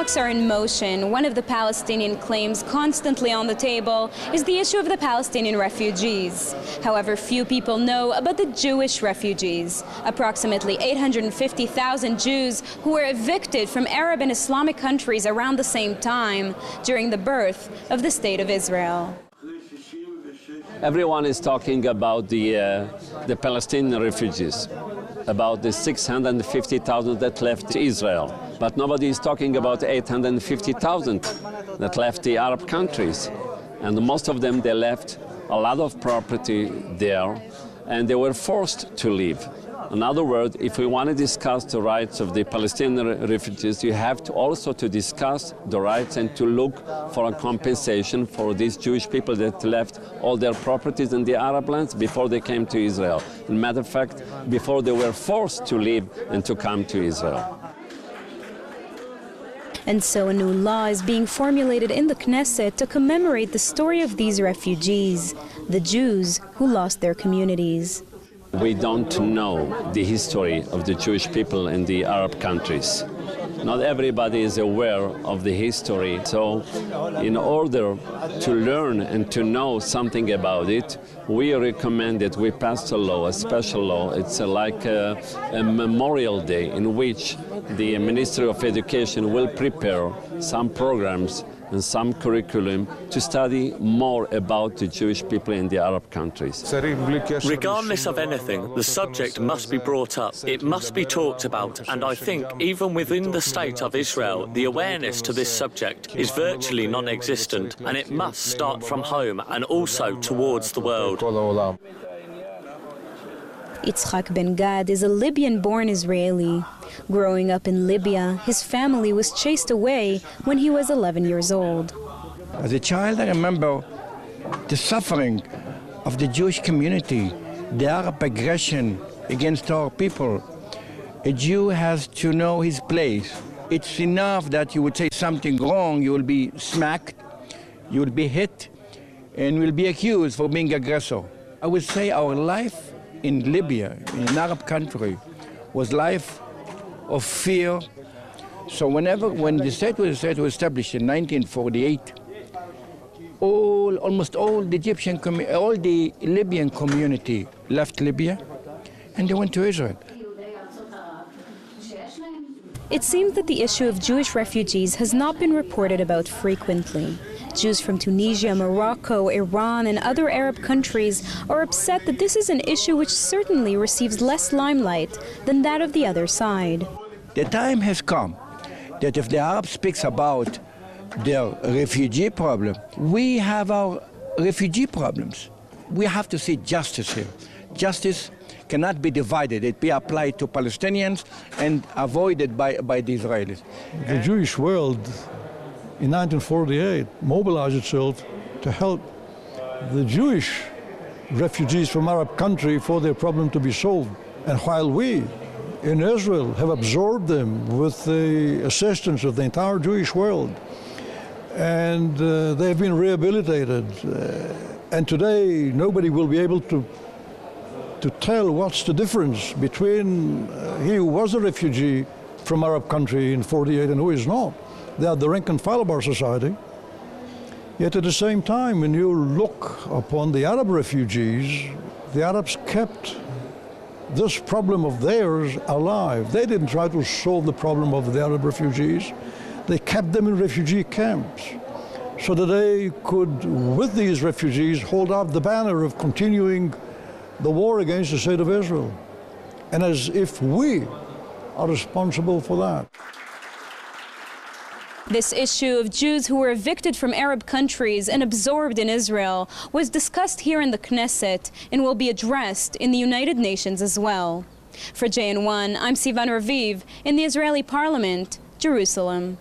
talks are in motion, one of the Palestinian claims constantly on the table is the issue of the Palestinian refugees. However, few people know about the Jewish refugees, approximately 850,000 Jews who were evicted from Arab and Islamic countries around the same time during the birth of the State of Israel. Everyone is talking about the Palestinian refugees, about the 650,000 that left Israel. But nobody is talking about 850,000 that left the Arab countries. And most of them, they left a lot of property there, and they were forced to leave. In other words, if we want to discuss the rights of the Palestinian refugees, you have to also to discuss the rights and to look for a compensation for these Jewish people that left all their properties in the Arab lands before they came to Israel. As a matter of fact, before they were forced to leave and to come to Israel. And so a new law is being formulated in the Knesset to commemorate the story of these refugees, the Jews who lost their communities. We don't know the history of the Jewish people in the Arab countries. Not everybody is aware of the history, so in order to learn and to know something about it, we recommend that we pass a law, a special law. It's like a Memorial Day in which the Ministry of Education will prepare some programs and some curriculum to study more about the Jewish people in the Arab countries. Regardless of anything, the subject must be brought up. It must be talked about, and I think even within the State of Israel, the awareness to this subject is virtually non-existent, and it must start from home and also towards the world. Yitzhak Ben Gad is a Libyan-born Israeli. Growing up in Libya, his family was chased away when he was 11 years old. As a child, I remember the suffering of the Jewish community, the Arab aggression against our people. A Jew has to know his place. It's enough that you would say something wrong, you will be smacked, you will be hit, and will be accused for being aggressor. I would say our life in Libya, in an Arab country, was life of fear. So when the state was established in 1948, almost all the Libyan community left Libya, and they went to Israel. It seems that the issue of Jewish refugees has not been reported about frequently. Jews from Tunisia, Morocco, Iran, and other Arab countries are upset that this is an issue which certainly receives less limelight than that of the other side. The time has come that if the Arab speaks about their refugee problem, we have our refugee problems. We have to see justice here. Justice cannot be divided. It be applied to Palestinians and avoided by the Israelis. The Jewish world in 1948 mobilized itself to help the Jewish refugees from Arab countries for their problem to be solved. And while we in Israel have absorbed them with the assistance of the entire Jewish world, and they have been rehabilitated, and today nobody will be able to tell what's the difference between he who was a refugee from Arab country in 48 and who is not. They are the rank and file of our society. Yet at the same time, when you look upon the Arab refugees, the Arabs kept this problem of theirs alive. They didn't try to solve the problem of the Arab refugees. They kept them in refugee camps so that they could, with these refugees, hold up the banner of continuing the war against the State of Israel. And as if we are responsible for that. This issue of Jews who were evicted from Arab countries and absorbed in Israel was discussed here in the Knesset and will be addressed in the United Nations as well. For JN1, I'm Sivan Raviv in the Israeli Parliament, Jerusalem.